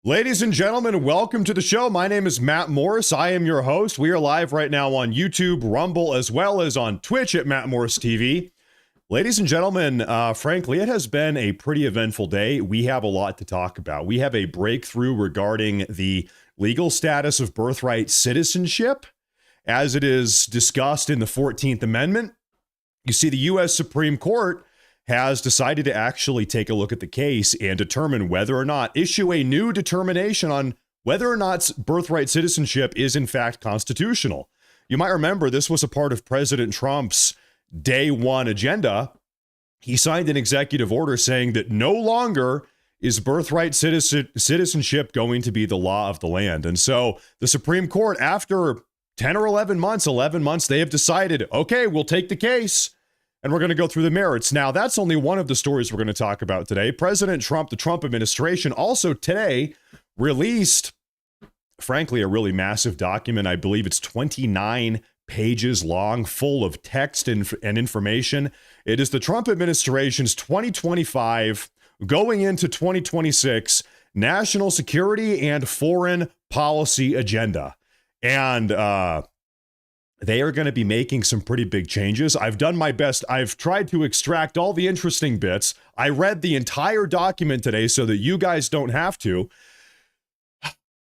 Ladies and gentlemen, welcome to the show. My name is Matt Morris. I am your host. We are live right now on YouTube, Rumble, as well as on Twitch at Matt Morris TV. Ladies and gentlemen, frankly, it has been a pretty eventful day. We have a lot to talk about. We have a breakthrough regarding the legal status of birthright citizenship, as it is discussed in the 14th Amendment. You see, the U.S. Supreme Court has decided to actually take a look at the case and determine whether or not, issue a new determination on whether or not birthright citizenship is in fact constitutional. You might remember this was a part of President Trump's day one agenda. He signed an executive order saying that no longer is birthright citizenship going to be the law of the land. And so the Supreme Court, after 10 or 11 months, they have decided, okay, we'll take the case. And we're going to go through the merits. Now, that's only one of the stories we're going to talk about today. President Trump, the Trump administration, also today released, frankly, a really massive document. I believe it's 29 pages long, full of text and information. It is the Trump administration's 2025 going into 2026 national security and foreign policy agenda. And they are going to be making some pretty big changes. I've done my best. I've tried to extract all the interesting bits. I read the entire document today so that you guys don't have to.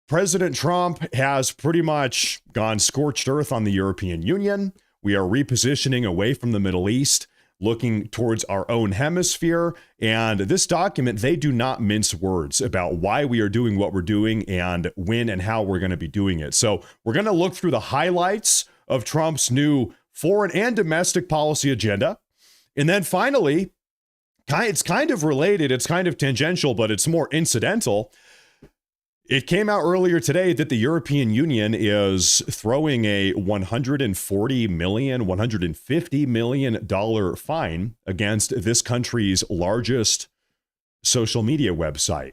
President Trump has pretty much gone scorched earth on the European Union. We are repositioning away from the Middle East, looking towards our own hemisphere. And this document, they do not mince words about why we are doing what we're doing and when and how we're going to be doing it. So we're going to look through the highlights of Trump's new foreign and domestic policy agenda. And then finally, it's kind of related, it's kind of tangential, but it's more incidental. It came out earlier today that the European Union is throwing a $150 million fine against this country's largest social media website.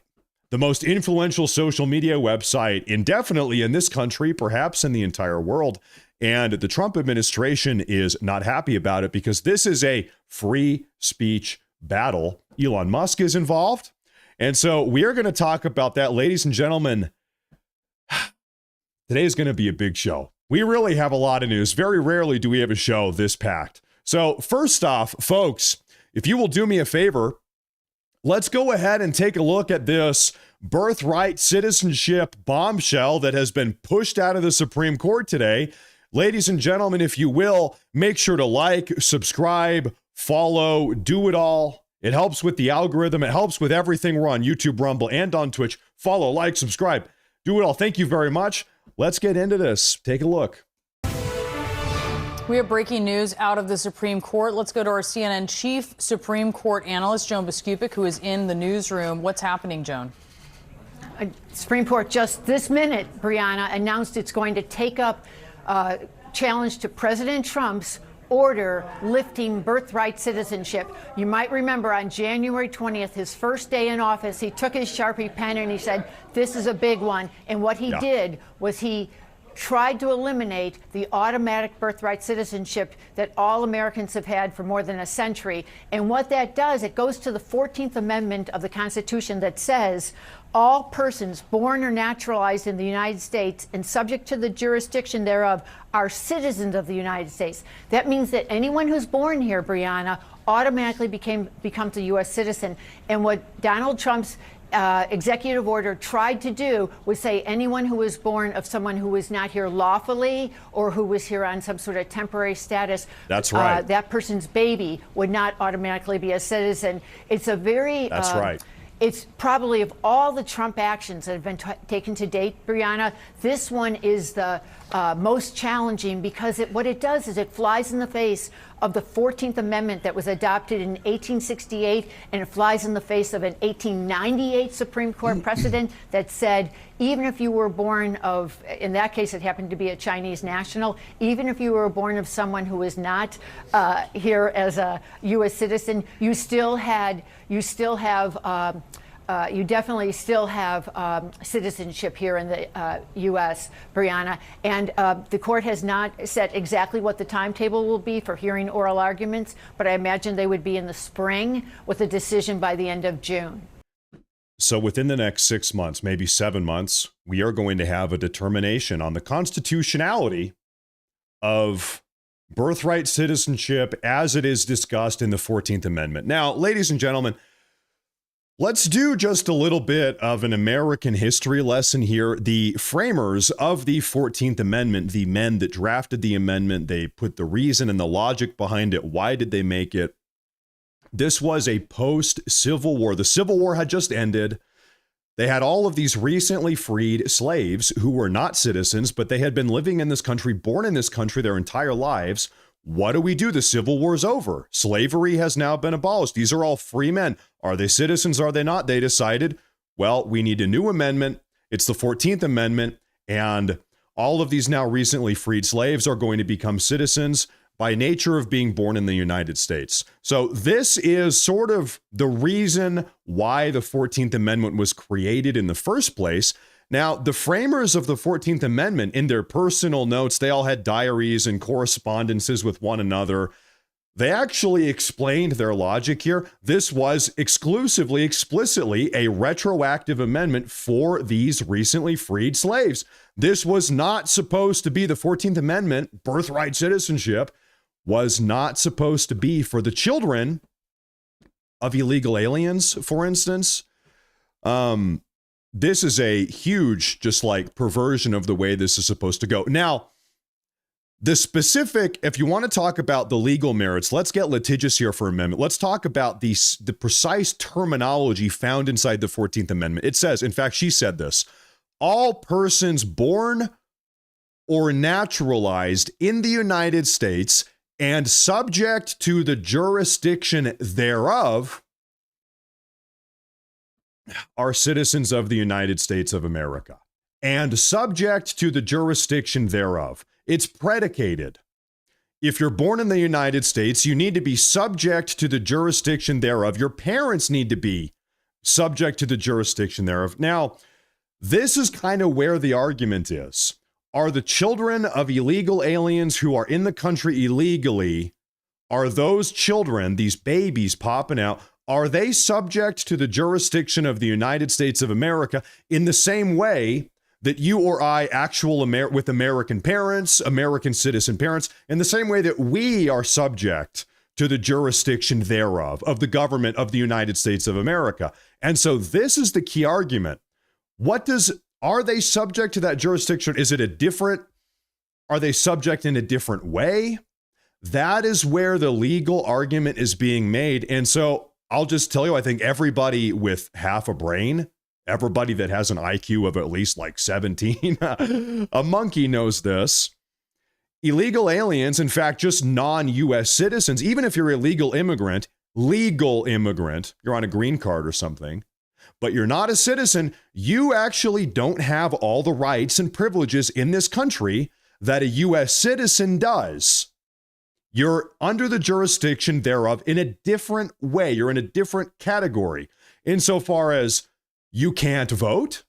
The most influential social media website indefinitely in this country, perhaps in the entire world. And the Trump administration is not happy about it because this is a free speech battle. Elon Musk is involved. And so we are going to talk about that, ladies and gentlemen. Today is going to be a big show. We really have a lot of news. Very rarely do we have a show this packed. So first off, folks, if you will do me a favor, let's go ahead and take a look at this birthright citizenship bombshell that has been pushed out of the Supreme Court today. Ladies and gentlemen, if you will, make sure to like, subscribe, follow, do it all. It helps with the algorithm. It helps with everything. We're on YouTube, Rumble, and on Twitch. Follow, like, subscribe, do it all. Thank you very much. Let's get into this. Take a look. We have breaking news out of the Supreme Court. Let's go to our CNN chief Supreme Court analyst, Joan Biskupic, who is in the newsroom. What's happening, Joan? Supreme Court just this minute, Brianna, announced it's going to take up challenge to President Trump's order lifting birthright citizenship. You might remember on January 20th, his first day in office, he took his Sharpie pen and he said, this is a big one. And what he did was he tried to eliminate the automatic birthright citizenship that all Americans have had for more than a century. And what that does, it goes to the 14th Amendment of the Constitution that says all persons born or naturalized in the United States and subject to the jurisdiction thereof are citizens of the United States. That means that anyone who's born here, Brianna, automatically becomes a U.S. citizen. And what Donald Trump's executive order tried to do was say anyone who was born of someone who was not here lawfully or who was here on some sort of temporary status, that's right, that person's baby would not automatically be a citizen. It's a very that's right. It's probably, of all the Trump actions that have been taken to date, Brianna, this one is the most challenging because what it does is it flies in the face of the 14th Amendment that was adopted in 1868, and it flies in the face of an 1898 Supreme Court precedent that said even if you were born of, in that case it happened to be a Chinese national, even if you were born of someone who was not here as a U.S. citizen, you definitely still have citizenship here in the U.S., Brianna. And the court has not set exactly what the timetable will be for hearing oral arguments, but I imagine they would be in the spring with a decision by the end of June. So within the next 6 months, maybe 7 months, we are going to have a determination on the constitutionality of birthright citizenship as it is discussed in the 14th Amendment. Now, ladies and gentlemen, let's do just a little bit of an American history lesson here. The framers of the 14th Amendment, the men that drafted the amendment, they put the reason and the logic behind it. Why did they make it? This was a post-Civil War. The Civil War had just ended. They had all of these recently freed slaves who were not citizens, but they had been living in this country, born in this country their entire lives. What do we do? The Civil War's over. Slavery has now been abolished. These are all free men. Are they citizens? Are they not? They decided, well, we need a new amendment. It's the 14th Amendment, and all of these now recently freed slaves are going to become citizens by nature of being born in the United States. So this is sort of the reason why the 14th Amendment was created in the first place. Now, the framers of the 14th Amendment, in their personal notes, they all had diaries and correspondences with one another. They actually explained their logic here. This was exclusively, explicitly a retroactive amendment for these recently freed slaves. This was not supposed to be the 14th Amendment, birthright citizenship, was not supposed to be for the children of illegal aliens, for instance. This is a huge, just like, perversion of the way this is supposed to go. Now, the specific, if you want to talk about the legal merits, let's get litigious here for a minute. Let's talk about the precise terminology found inside the 14th Amendment. It says, in fact, she said this, all persons born or naturalized in the United States and subject to the jurisdiction thereof are citizens of the United States of America. And subject to the jurisdiction thereof. It's predicated. If you're born in the United States, you need to be subject to the jurisdiction thereof. Your parents need to be subject to the jurisdiction thereof. Now, this is kind of where the argument is. Are the children of illegal aliens who are in the country illegally, are those children, these babies popping out, are they subject to the jurisdiction of the United States of America in the same way that you or I, with American parents, American citizen parents, in the same way that we are subject to the jurisdiction thereof, of the government of the United States of America? And so this is the key argument. Are they subject to that jurisdiction? Are they subject in a different way? That is where the legal argument is being made. And so I'll just tell you, I think everybody with half a brain, everybody that has an IQ of at least like 17, a monkey knows this. Illegal aliens, in fact, just non-US citizens, even if you're a legal immigrant, you're on a green card or something, but you're not a citizen, you actually don't have all the rights and privileges in this country that a US citizen does. You're under the jurisdiction thereof in a different way. You're in a different category insofar as you can't vote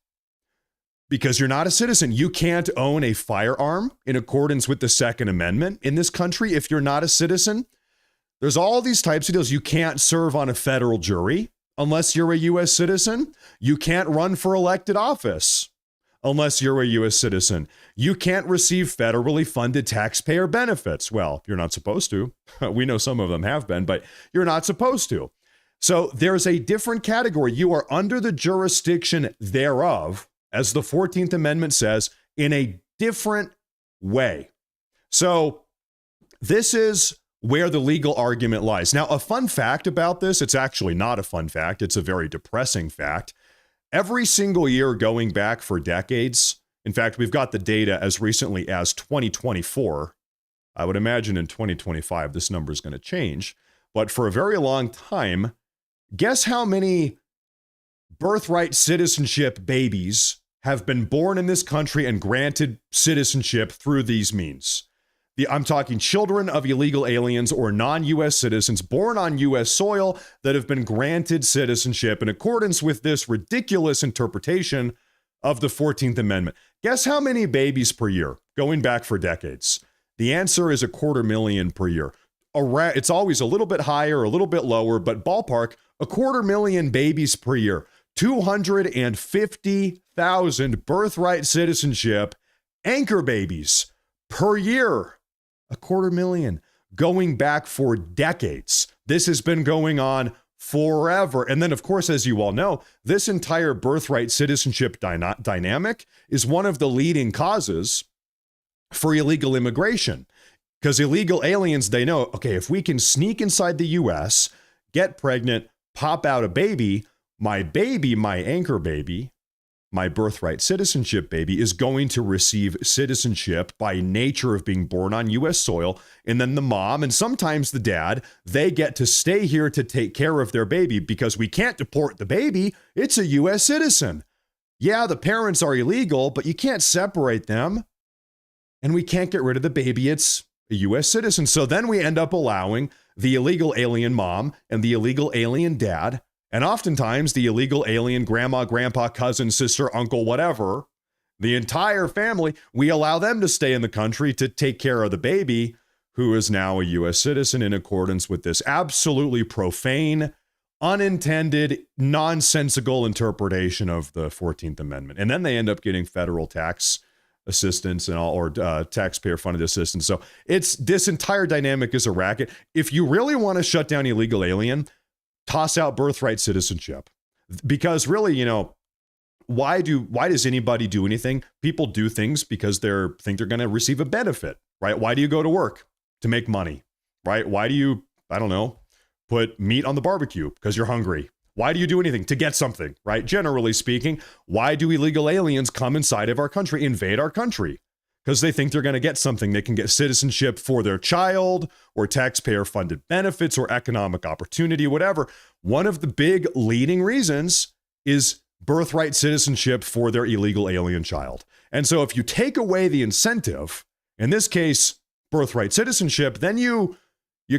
because you're not a citizen. You can't own a firearm in accordance with the Second Amendment in this country if you're not a citizen. There's all these types of deals. You can't serve on a federal jury unless you're a U.S. citizen. You can't run for elected office unless you're a U.S. citizen. You can't receive federally funded taxpayer benefits. Well, you're not supposed to. We know some of them have been, but you're not supposed to. So there's a different category. You are under the jurisdiction thereof, as the 14th Amendment says, in a different way. So this is where the legal argument lies. Now, a fun fact about this, it's actually not a fun fact. It's a very depressing fact. Every single year going back for decades, in fact, we've got the data as recently as 2024. I would imagine in 2025, this number is going to change. But for a very long time, guess how many birthright citizenship babies have been born in this country and granted citizenship through these means? I'm talking children of illegal aliens or non-U.S. citizens born on U.S. soil that have been granted citizenship in accordance with this ridiculous interpretation of the 14th Amendment. Guess how many babies per year, going back for decades? The answer is 250,000 per year. It's always a little bit higher, a little bit lower, but ballpark, 250,000 babies per year. 250,000 birthright citizenship anchor babies per year. 250,000 going back for decades. This has been going on forever. And then, of course, as you all know, this entire birthright citizenship dynamic is one of the leading causes for illegal immigration. Because illegal aliens, they know, okay, if we can sneak inside the US, get pregnant, pop out a baby, my anchor baby, my birthright citizenship baby is going to receive citizenship by nature of being born on US soil. And then the mom and sometimes the dad, they get to stay here to take care of their baby because we can't deport the baby. It's a US citizen. Yeah, the parents are illegal, but you can't separate them. And we can't get rid of the baby. It's a US citizen. So then we end up allowing the illegal alien mom and the illegal alien dad, and oftentimes the illegal alien grandma, grandpa, cousin, sister, uncle, whatever, the entire family, we allow them to stay in the country to take care of the baby who is now a US citizen in accordance with this absolutely profane, unintended, nonsensical interpretation of the 14th Amendment. And then they end up getting federal tax assistance and all, or taxpayer funded assistance. So this entire dynamic is a racket. If you really want to shut down illegal alien, toss out birthright citizenship, because really, why does anybody do anything? People do things because think they're going to receive a benefit, right? Why do you go to work? To make money, right? Why do you, I don't know, put meat on the barbecue? Because you're hungry. Why do you do anything? To get something, right? Generally speaking, why do illegal aliens come inside of our country, invade our country? Because they think they're going to get something. They can get citizenship for their child or taxpayer-funded benefits or economic opportunity, whatever. One of the big leading reasons is birthright citizenship for their illegal alien child. And so if you take away the incentive, in this case, birthright citizenship, then you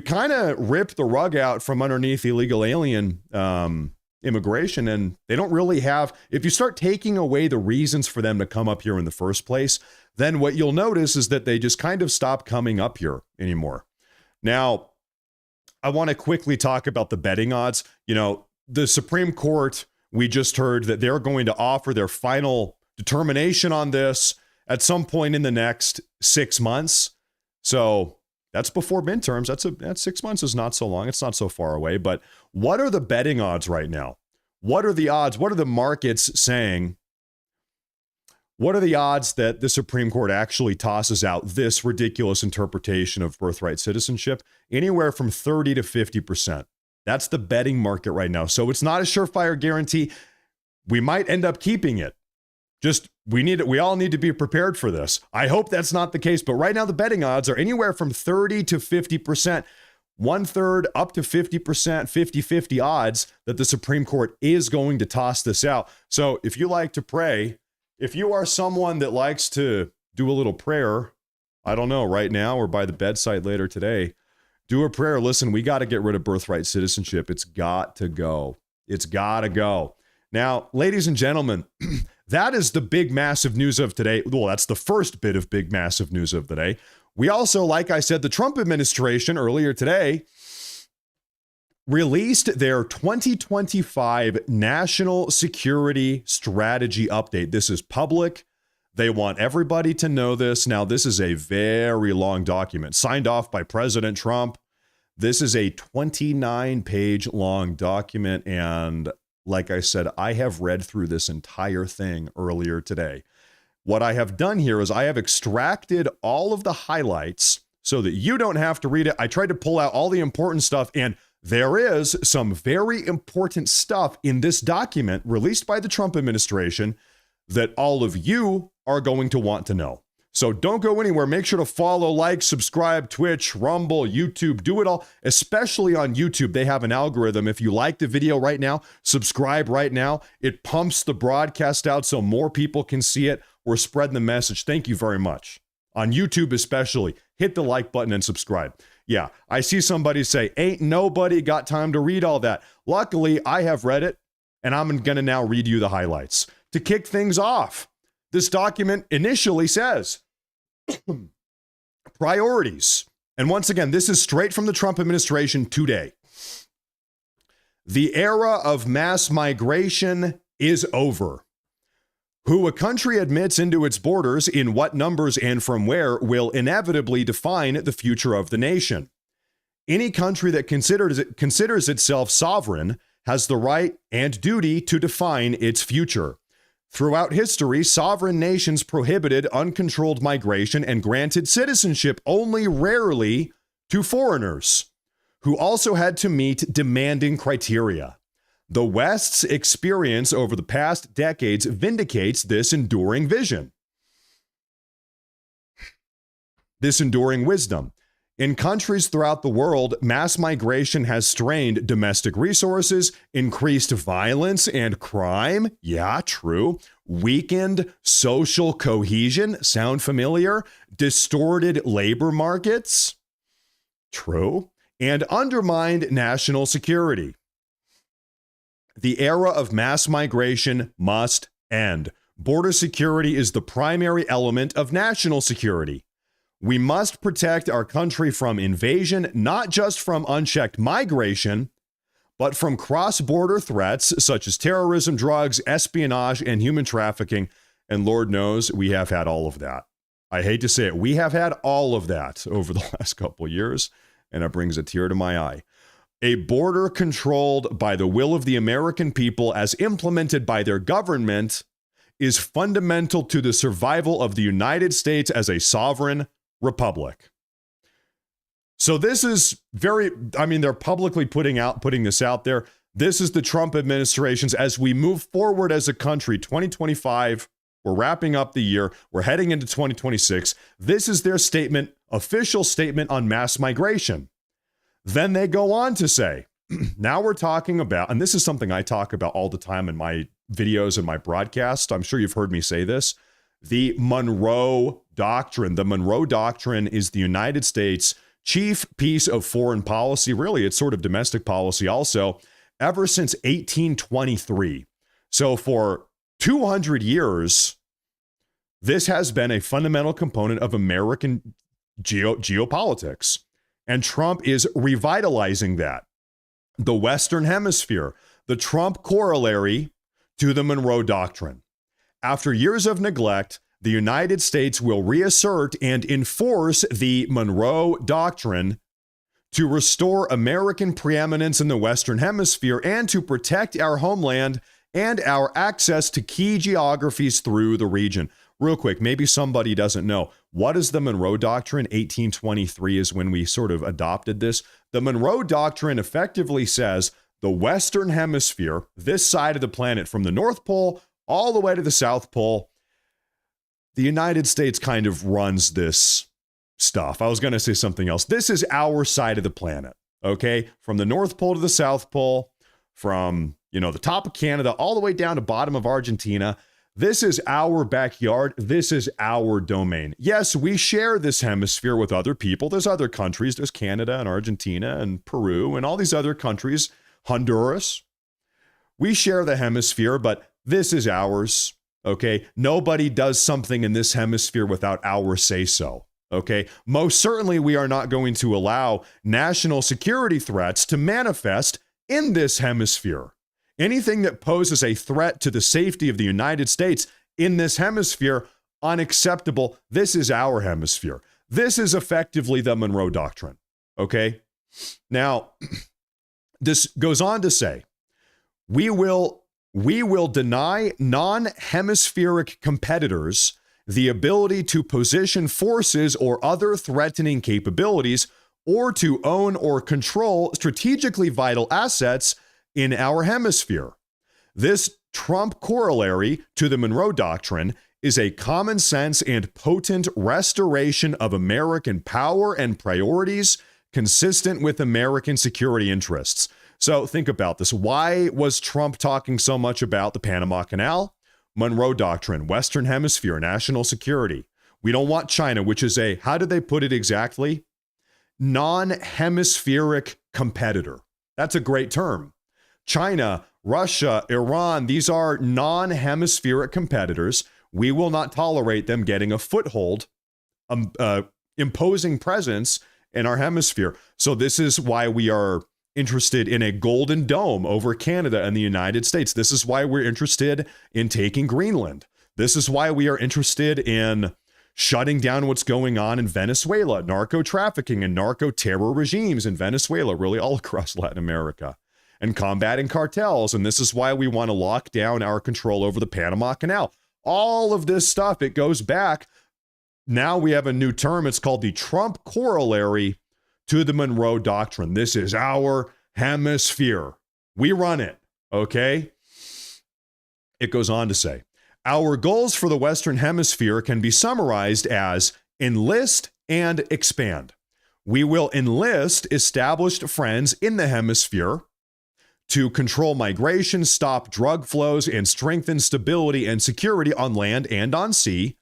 kind of rip the rug out from underneath illegal alien immigration, and they don't really have, if you start taking away the reasons for them to come up here in the first place, then what you'll notice is that they just kind of stop coming up here anymore. Now, I want to quickly talk about the betting odds. The Supreme Court, we just heard that they're going to offer their final determination on this at some point in the next 6 months. So that's before midterms. That's 6 months is not so long. It's not so far away. But what are the betting odds right now? What are the odds? What are the markets saying? What are the odds that the Supreme Court actually tosses out this ridiculous interpretation of birthright citizenship? Anywhere from 30 to 50%. That's the betting market right now. So it's not a surefire guarantee. We might end up keeping it. Just we all need to be prepared for this. I hope that's not the case, but right now the betting odds are anywhere from 30 to 50%, 1/3 up to 50%, 50-50 odds that the Supreme Court is going to toss this out. So if you like to pray, if you are someone that likes to do a little prayer, I don't know, right now or by the bedside later today, do a prayer. Listen, we got to get rid of birthright citizenship. It's got to go. It's got to go. Now, ladies and gentlemen, that is the big, massive news of today. Well, that's the first bit of big, massive news of the day. We also, like I said, the Trump administration earlier today released their 2025 National Security Strategy Update. This is public. They want everybody to know this. Now, this is a very long document signed off by President Trump. This is a 29-page long document, and like I said, I have read through this entire thing earlier today. What I have done here is I have extracted all of the highlights so that you don't have to read it. I tried to pull out all the important stuff, and there is some very important stuff in this document released by the Trump administration that all of you are going to want to know. So don't go anywhere. Make sure to follow, like, subscribe, Twitch, Rumble, YouTube, do it all, especially on YouTube. They have an algorithm. If you like the video right now, subscribe right now. It pumps the broadcast out so more people can see it. We're spreading the message. Thank you very much. On YouTube especially, hit the like button and subscribe. Yeah, I see somebody say, ain't nobody got time to read all that. Luckily, I have read it, and I'm going to now read you the highlights. To kick things off, this document initially says, priorities. And once again, this is straight from the Trump administration today. The era of mass migration is over. Who a country admits into its borders, in what numbers and from where, will inevitably define the future of the nation. Any country that considers itself sovereign has the right and duty to define its future. Throughout history, sovereign nations prohibited uncontrolled migration and granted citizenship only rarely to foreigners, who also had to meet demanding criteria. The West's experience over the past decades vindicates this enduring vision, this enduring wisdom. In countries throughout the world, mass migration has strained domestic resources, increased violence and crime. Yeah, true. Weakened social cohesion. Sound familiar? Distorted labor markets. True. And undermined national security. The era of mass migration must end. Border security is the primary element of national security. We must protect our country from invasion, not just from unchecked migration, but from cross-border threats such as terrorism, drugs, espionage, and human trafficking. And Lord knows we have had all of that. I hate to say it. We have had all of that over the last couple of years, and it brings a tear to my eye. A border controlled by the will of the American people as implemented by their government is fundamental to the survival of the United States as a sovereign republic. So this is they're publicly putting this out there. This is the Trump administration's, as we move forward as a country, 2025, we're wrapping up the year, we're heading into 2026. This is their statement, official statement on mass migration. Then they go on to say, now we're talking about, and this is something I talk about all the time in my videos and my broadcast. I'm sure you've heard me say this. The Monroe Doctrine. The Monroe Doctrine is the United States' chief piece of foreign policy. Really, it's sort of domestic policy also, ever since 1823. So for 200 years, this has been a fundamental component of American geopolitics. And Trump is revitalizing that. The Western Hemisphere, the Trump corollary to the Monroe Doctrine. After years of neglect, the United States will reassert and enforce the Monroe Doctrine to restore American preeminence in the Western Hemisphere and to protect our homeland and our access to key geographies through the region. Real quick, maybe somebody doesn't know. What is the Monroe Doctrine? 1823 is when we sort of adopted this. The Monroe Doctrine effectively says the Western Hemisphere, this side of the planet from the North Pole all the way to the South Pole, the United States kind of runs this stuff. I was going to say something else. This is our side of the planet, okay? From the North Pole to the South Pole, from, the top of Canada all the way down to bottom of Argentina. This is our backyard. This is our domain. Yes, we share this hemisphere with other people. There's other countries. There's Canada and Argentina and Peru and all these other countries, Honduras. We share the hemisphere, but this is ours, okay? Nobody does something in this hemisphere without our say-so, okay? Most certainly, we are not going to allow national security threats to manifest in this hemisphere. Anything that poses a threat to the safety of the United States in this hemisphere, unacceptable. This is our hemisphere. This is effectively the Monroe Doctrine, okay? Now, this goes on to say, we will deny non-hemispheric competitors the ability to position forces or other threatening capabilities or to own or control strategically vital assets in our hemisphere. This Trump corollary to the Monroe Doctrine is a common sense and potent restoration of American power and priorities consistent with American security interests. So think about this. Why was Trump talking so much about the Panama Canal? Monroe Doctrine, Western Hemisphere, national security. We don't want China, which is how did they put it exactly? Non-hemispheric competitor. That's a great term. China, Russia, Iran, these are non-hemispheric competitors. We will not tolerate them getting a foothold, imposing presence in our hemisphere. So this is why we are interested in a golden dome over Canada and the United States. This is why we're interested in taking Greenland. This is why we are interested in shutting down what's going on in Venezuela, narco trafficking and narco terror regimes in Venezuela, really all across Latin America, and combating cartels. And this is why we want to lock down our control over the Panama Canal. All of this stuff, it goes back. Now we have a new term. It's called the Trump corollary to the Monroe Doctrine. This is our hemisphere. We run it, okay? It goes on to say, our goals for the Western Hemisphere can be summarized as enlist and expand. We will enlist established friends in the hemisphere to control migration, stop drug flows, and strengthen stability and security on land and on sea.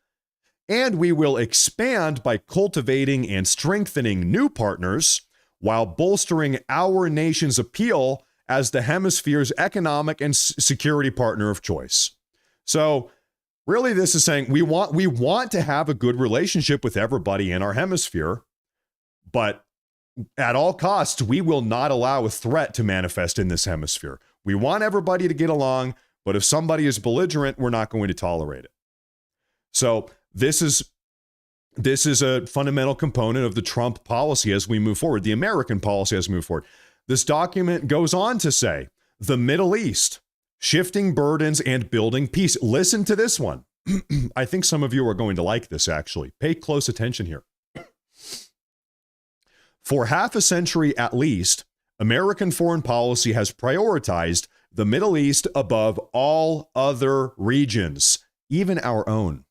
And we will expand by cultivating and strengthening new partners while bolstering our nation's appeal as the hemisphere's economic and security partner of choice. So really, this is saying we want to have a good relationship with everybody in our hemisphere, but at all costs, we will not allow a threat to manifest in this hemisphere. We want everybody to get along, but if somebody is belligerent, we're not going to tolerate it. So this is a fundamental component of the Trump policy as we move forward, the American policy as we move forward. This document goes on to say, the Middle East, shifting burdens and building peace. Listen to this one. I think some of you are going to like this, actually. Pay close attention here. For half a century at least, American foreign policy has prioritized the Middle East above all other regions, even our own.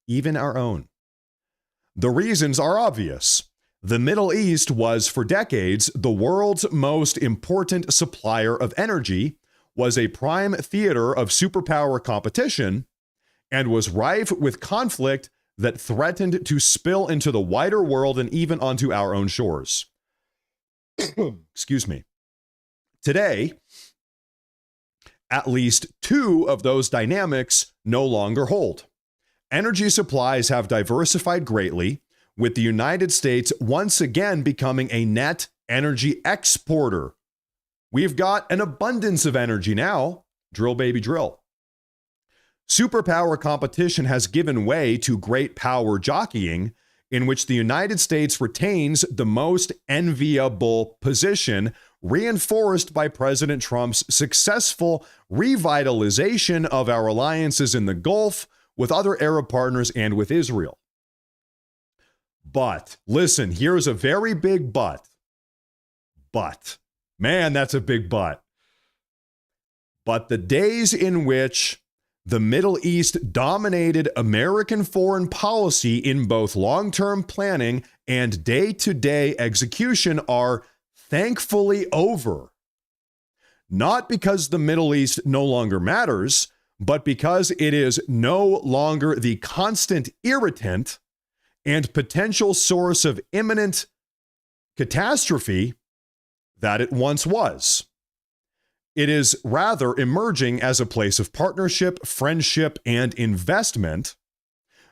Even our own. The reasons are obvious. The Middle East was, for decades, the world's most important supplier of energy, was a prime theater of superpower competition, and was rife with conflict that threatened to spill into the wider world and even onto our own shores. Excuse me. Today, at least two of those dynamics no longer hold. Energy supplies have diversified greatly, with the United States once again becoming a net energy exporter. We've got an abundance of energy now. Drill, baby, drill. Superpower competition has given way to great power jockeying, in which the United States retains the most enviable position, reinforced by President Trump's successful revitalization of our alliances in the Gulf, with other Arab partners, and with Israel. But, listen, here's a very big but. But, man, that's a big but. But the days in which the Middle East dominated American foreign policy in both long-term planning and day-to-day execution are thankfully over. Not because the Middle East no longer matters, but because it is no longer the constant irritant and potential source of imminent catastrophe that it once was. It is rather emerging as a place of partnership, friendship, and investment,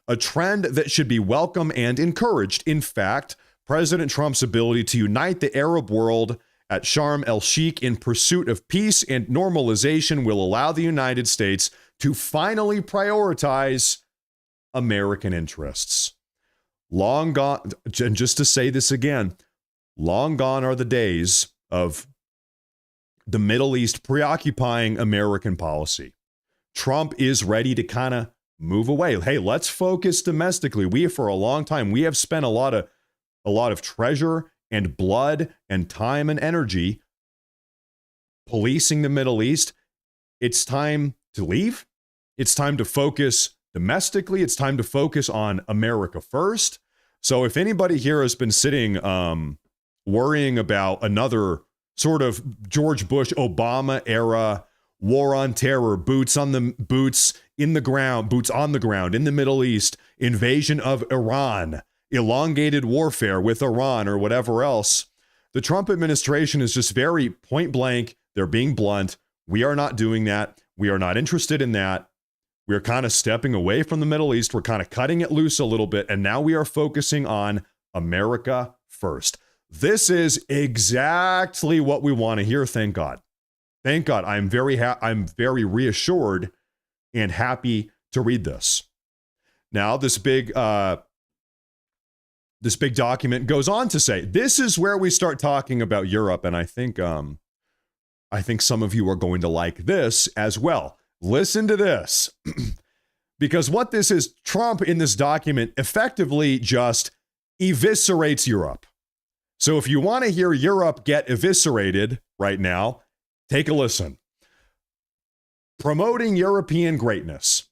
a trend that should be welcome and encouraged. In fact, President Trump's ability to unite the Arab world at Sharm el-Sheikh in pursuit of peace and normalization will allow the United States to finally prioritize American interests. Long gone, and just to say this again, long gone are the days of the Middle East preoccupying American policy. Trump is ready to kind of move away. Hey, let's focus domestically. For a long time, we have spent a lot of treasure and blood and time and energy policing the Middle East. It's time to leave. It's time to focus domestically. It's time to focus on America first. So if anybody here has been sitting worrying about another sort of George Bush, Obama era war on terror, boots on the ground in the Middle East, invasion of Iran, elongated warfare with Iran or whatever else, the Trump administration is just very point blank. They're being blunt. We are not doing that. We are not interested in that. We're kind of stepping away from the Middle East. We're kind of cutting it loose a little bit. And now we are focusing on America first. This is exactly what we want to hear. Thank God. Thank God. I'm very reassured and happy to read this. Now, this big document goes on to say, this is where we start talking about Europe, and I think some of you are going to like this as well. Listen to this. Because what this is, Trump in this document effectively just eviscerates Europe. So if you want to hear Europe get eviscerated right now, take a listen. Promoting European greatness.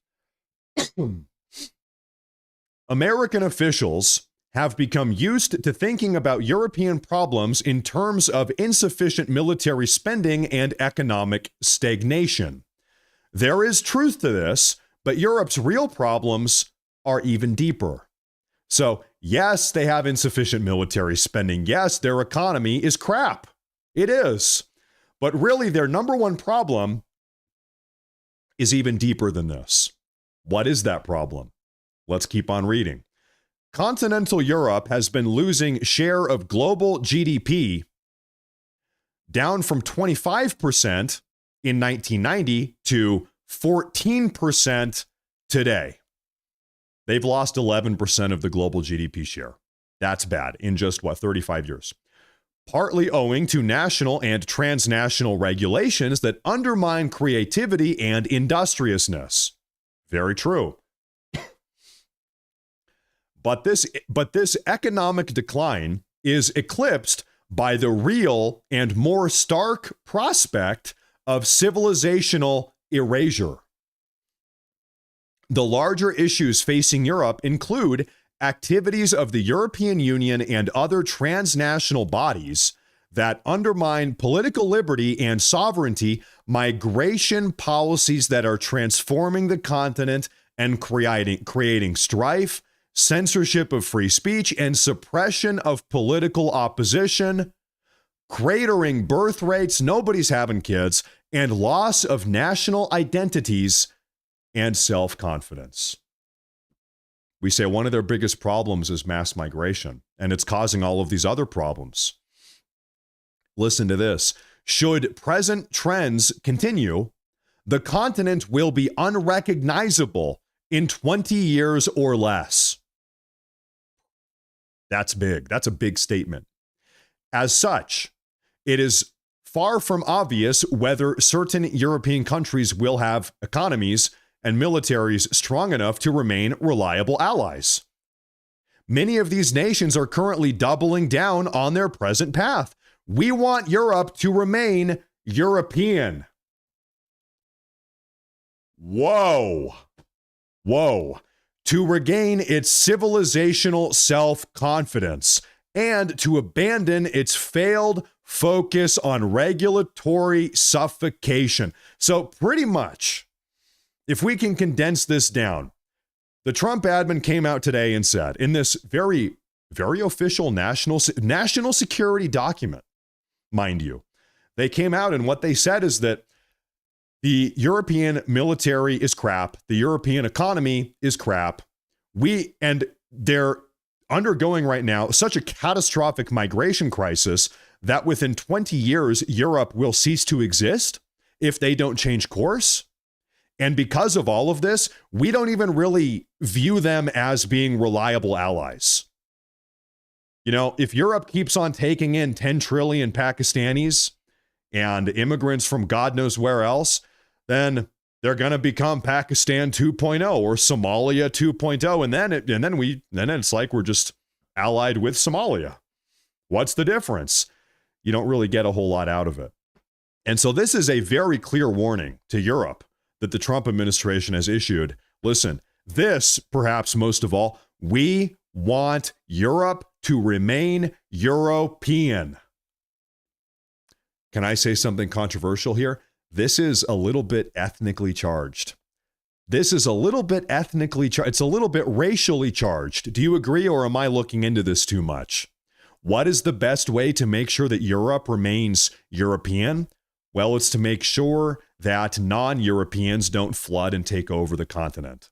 American officials have become used to thinking about European problems in terms of insufficient military spending and economic stagnation. There is truth to this, but Europe's real problems are even deeper. So, yes, they have insufficient military spending. Yes, their economy is crap. It is. But really, their number one problem is even deeper than this. What is that problem? Let's keep on reading. Continental Europe has been losing share of global GDP down from 25% in 1990 to 14% today. They've lost 11% of the global GDP share. That's bad in just, 35 years. Partly owing to national and transnational regulations that undermine creativity and industriousness. Very true. But this economic decline is eclipsed by the real and more stark prospect of civilizational erasure. The larger issues facing Europe include activities of the European Union and other transnational bodies that undermine political liberty and sovereignty, migration policies that are transforming the continent and creating strife, censorship of free speech, and suppression of political opposition, cratering birth rates, nobody's having kids, and loss of national identities and self-confidence. We say one of their biggest problems is mass migration, and it's causing all of these other problems. Listen to this. Should present trends continue, the continent will be unrecognizable in 20 years or less. That's big. That's a big statement. As such, it is far from obvious whether certain European countries will have economies and militaries strong enough to remain reliable allies. Many of these nations are currently doubling down on their present path. We want Europe to remain European. Whoa. To regain its civilizational self-confidence and to abandon its failed focus on regulatory suffocation. So pretty much, if we can condense this down, the Trump admin came out today and said, in this very, very official national security document, mind you, they came out and what they said is that the European military is crap. The European economy is crap. And they're undergoing right now such a catastrophic migration crisis that within 20 years, Europe will cease to exist if they don't change course. And because of all of this, we don't even really view them as being reliable allies. You know, if Europe keeps on taking in 10 trillion Pakistanis and immigrants from God knows where else, then they're going to become Pakistan 2.0 or Somalia 2.0. And then it's like we're just allied with Somalia. What's the difference? You don't really get a whole lot out of it. And so this is a very clear warning to Europe that the Trump administration has issued. Listen, this, perhaps most of all, we want Europe to remain European. Can I say something controversial here? This is a little bit ethnically charged. It's a little bit racially charged. Do you agree, or am I looking into this too much? What is the best way to make sure that Europe remains European? Well, it's to make sure that non-Europeans don't flood and take over the continent.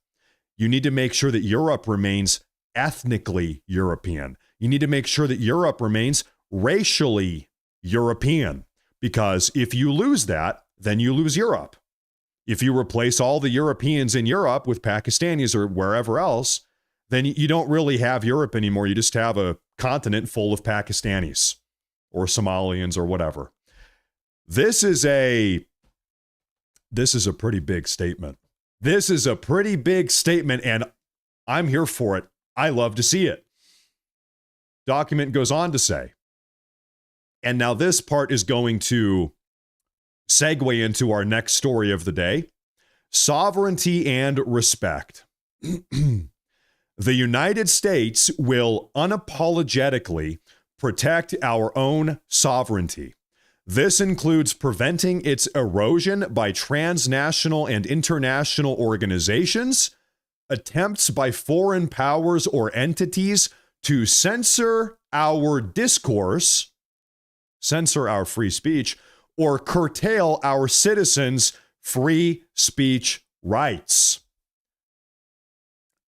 You need to make sure that Europe remains ethnically European. You need to make sure that Europe remains racially European, because if you lose that, then you lose Europe. If you replace all the Europeans in Europe with Pakistanis or wherever else, then you don't really have Europe anymore. You just have a continent full of Pakistanis or Somalians or whatever. This is a pretty big statement. This is a pretty big statement, and I'm here for it. I love to see it. Document goes on to say, and now this part is going to segue into our next story of the day: sovereignty and respect. The United States will unapologetically protect our own sovereignty. This includes preventing its erosion by transnational and international organizations, attempts by foreign powers or entities to censor our discourse, censor our free speech, or curtail our citizens' free speech rights.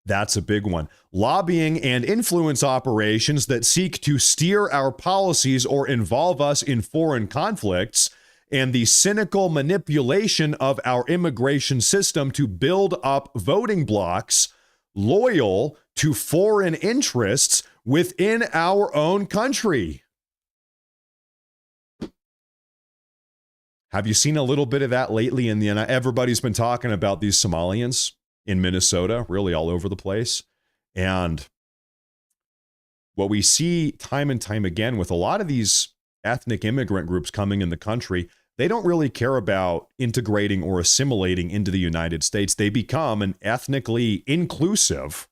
That's a big one. Lobbying and influence operations that seek to steer our policies or involve us in foreign conflicts, and the cynical manipulation of our immigration system to build up voting blocs loyal to foreign interests within our own country. Have you seen a little bit of that lately in the everybody's been talking about these Somalians in Minnesota, really all over the place. And what we see time and time again with a lot of these ethnic immigrant groups coming in the country, they don't really care about integrating or assimilating into the United States. They become an ethnically inclusive,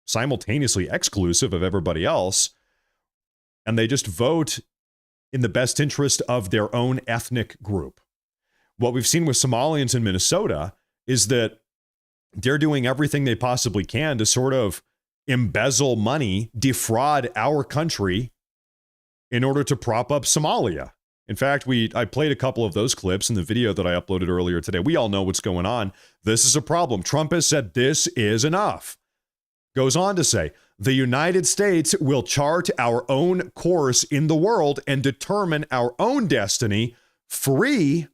simultaneously exclusive of everybody else, and they just vote in the best interest of their own ethnic group. What we've seen with Somalians in Minnesota is that they're doing everything they possibly can to sort of embezzle money, defraud our country in order to prop up Somalia. In fact, I played a couple of those clips in the video that I uploaded earlier today. We all know what's going on. This is a problem. Trump has said this is enough. Goes on to say, the United States will chart our own course in the world and determine our own destiny free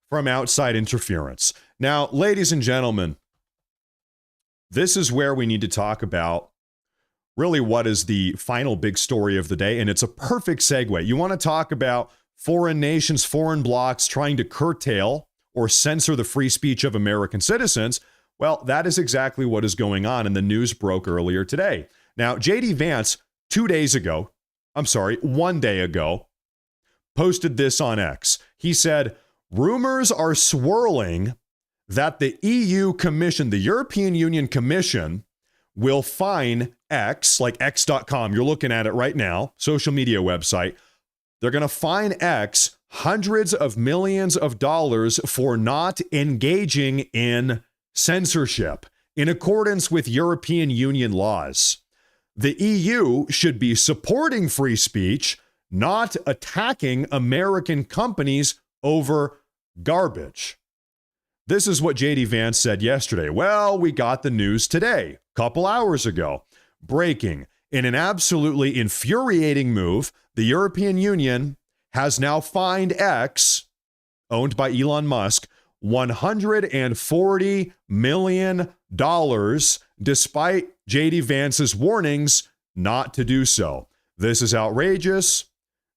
from outside interference. Now, ladies and gentlemen, this is where we need to talk about really what is the final big story of the day, and it's a perfect segue. You want to talk about foreign nations, foreign blocs trying to curtail or censor the free speech of American citizens? Well, that is exactly what is going on, and the news broke earlier today. Now, J.D. Vance, 1 day ago, posted this on X. He said, rumors are swirling that the EU Commission, the European Union Commission, will fine X, like X.com. You're looking at it right now, social media website. They're going to fine X hundreds of millions of dollars for not engaging in censorship in accordance with European Union laws. The EU should be supporting free speech, not attacking American companies over garbage. This is what J.D. Vance said yesterday. Well, we got the news today, a couple hours ago. Breaking. In an absolutely infuriating move, the European Union has now fined X, owned by Elon Musk, $140 million, despite J.D. Vance's warnings not to do so. This is outrageous.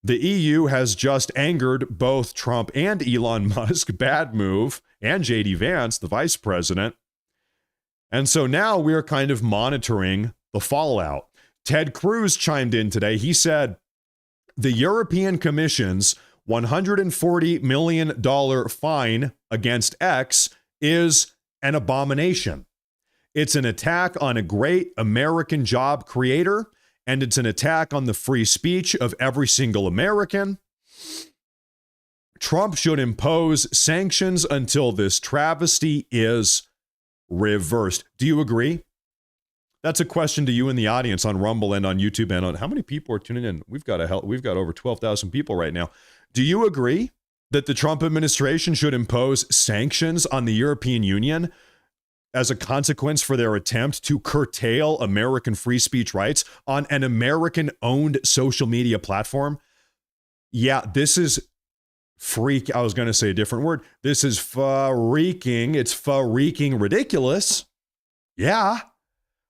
The EU has just angered both Trump and Elon Musk. Bad move. And J.D. Vance, the vice president. And so now we're kind of monitoring the fallout. Ted Cruz chimed in today. He said, the European Commission's $140 million fine against X is an abomination. It's an attack on a great American job creator, and it's an attack on the free speech of every single American. Trump should impose sanctions until this travesty is reversed. Do you agree? That's a question to you in the audience on Rumble and on YouTube and on how many people are tuning in? We've got over 12,000 people right now. Do you agree that the Trump administration should impose sanctions on the European Union as a consequence for their attempt to curtail American free speech rights on an American-owned social media platform. Yeah, this is freak. I was going to say a different word. This is freaking. It's freaking ridiculous. Yeah.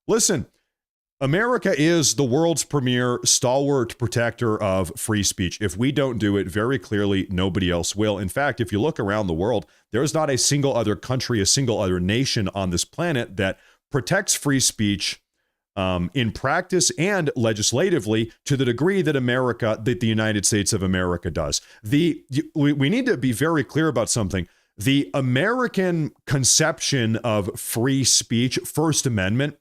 Listen, America is the world's premier stalwart protector of free speech. If we don't do it, very clearly, nobody else will. In fact, if you look around the world, there's not a single other country, a single other nation on this planet that protects free speech in practice and legislatively to the degree that the United States of America does. We need to be very clear about something. The American conception of free speech, First Amendment,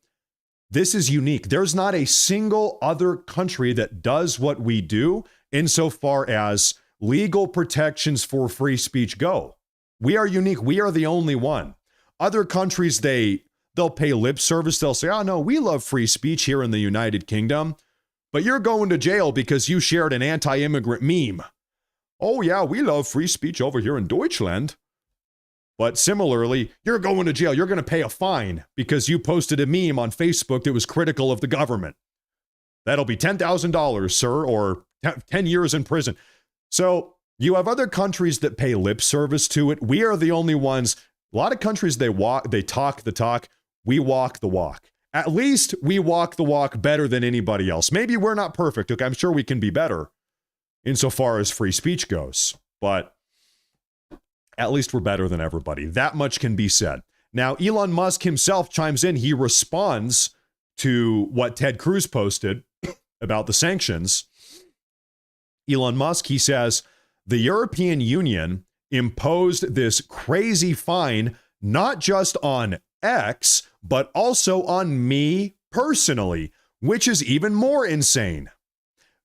this is unique. There's not a single other country that does what we do insofar as legal protections for free speech go. We are unique. We are the only one. Other countries, they'll pay lip service. They'll say, oh, no, we love free speech here in the United Kingdom, but you're going to jail because you shared an anti-immigrant meme. Oh, yeah, we love free speech over here in Deutschland. But similarly, you're going to jail. You're going to pay a fine because you posted a meme on Facebook that was critical of the government. That'll be $10,000, sir, or 10 years in prison. So you have other countries that pay lip service to it. We are the only ones. A lot of countries, they talk the talk. We walk the walk. At least we walk the walk better than anybody else. Maybe we're not perfect. Okay, I'm sure we can be better insofar as free speech goes. But at least we're better than everybody. That much can be said. Now, Elon Musk himself chimes in. He responds to what Ted Cruz posted about the sanctions. Elon Musk, he says, the European Union imposed this crazy fine, not just on X, but also on me personally, which is even more insane.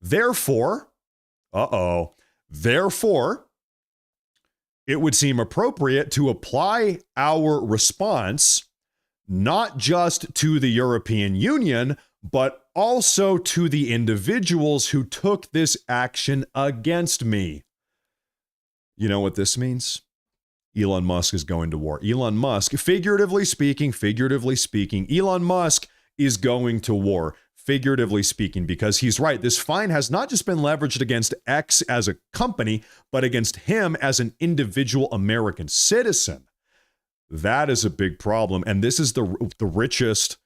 Therefore, it would seem appropriate to apply our response not just to the European Union, but also to the individuals who took this action against me. You know what this means? Elon Musk is going to war. Elon Musk, figuratively speaking, Elon Musk is going to war. Figuratively speaking, because he's right. This fine has not just been leveraged against X as a company, but against him as an individual American citizen. That is a big problem. And this is the richest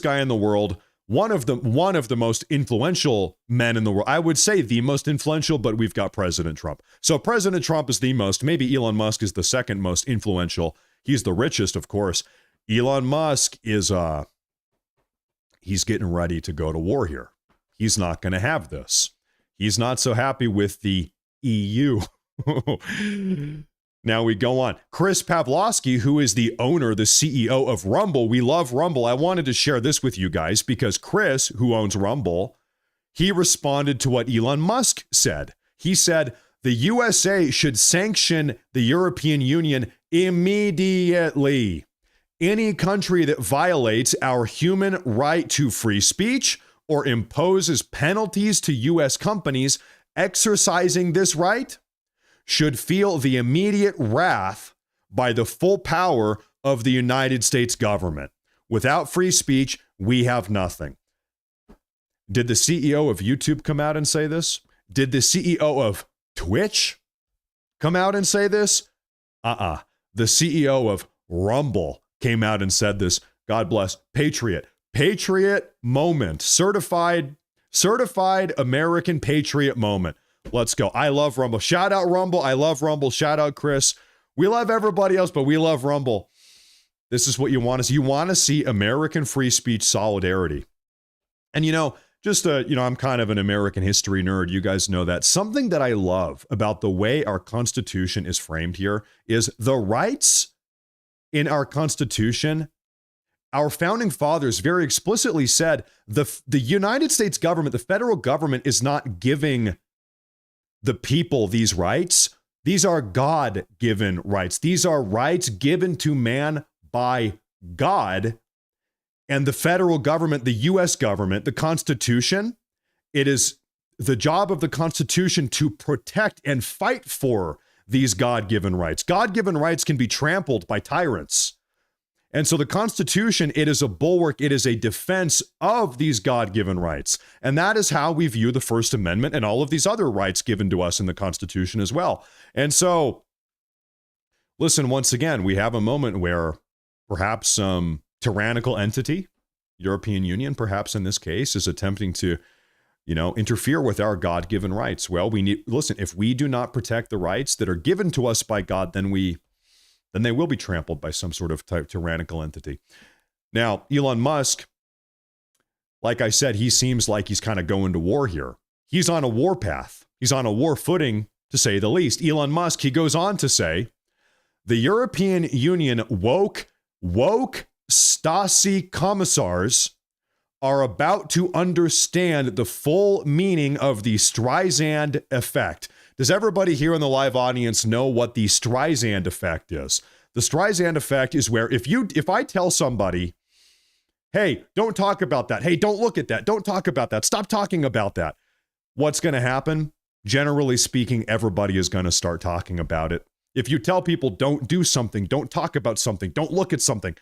guy in the world, one of the most influential men in the world. I would say the most influential, but we've got President Trump. So President Trump is the most, maybe Elon Musk is the second most influential. He's the richest, of course. Elon Musk is he's getting ready to go to war here. He's not going to have this. He's not so happy with the EU. Now we go on. Chris Pavlovsky, who is the owner, the CEO of Rumble. We love Rumble. I wanted to share this with you guys because Chris, who owns Rumble, he responded to what Elon Musk said. He said, the USA should sanction the European Union immediately. Any country that violates our human right to free speech or imposes penalties to U.S. companies exercising this right should feel the immediate wrath by the full power of the United States government. Without free speech, we have nothing. Did the CEO of YouTube come out and say this? Did the CEO of Twitch come out and say this? The CEO of Rumble came out and said this. God bless. Patriot moment. Certified American patriot moment. Let's go. I love Rumble. Shout out Rumble. I love Rumble. Shout out Chris. We love everybody else, but we love Rumble. This is what you want to see. You want to see American free speech solidarity. And I'm kind of an American history nerd. You guys know that. Something that I love about the way our Constitution is framed here is the rights in our Constitution. Our founding fathers very explicitly said the United States government, the federal government, is not giving the people these rights. These are God-given rights. These are rights given to man by God. And the federal government, the U.S. government, the Constitution, it is the job of the Constitution to protect and fight for these God-given rights. God-given rights can be trampled by tyrants. And so the Constitution, it is a bulwark, it is a defense of these God-given rights. And that is how we view the First Amendment and all of these other rights given to us in the Constitution as well. And so, listen, once again, we have a moment where perhaps some tyrannical entity, European Union, perhaps in this case, is attempting to, interfere with our God-given rights. Well, listen, if we do not protect the rights that are given to us by God, then they will be trampled by some sort of tyrannical entity. Now, Elon Musk, like I said, he seems like he's kind of going to war here. He's on a war path. He's on a war footing, to say the least. Elon Musk, he goes on to say, the European Union woke Stasi commissars are about to understand the full meaning of the Streisand effect. Does everybody here in the live audience know what the Streisand effect is? The Streisand effect is where if I tell somebody, hey, don't talk about that. Hey, don't look at that. Don't talk about that. Stop talking about that. What's going to happen? Generally speaking, everybody is going to start talking about it. If you tell people don't do something, don't talk about something, don't look at something,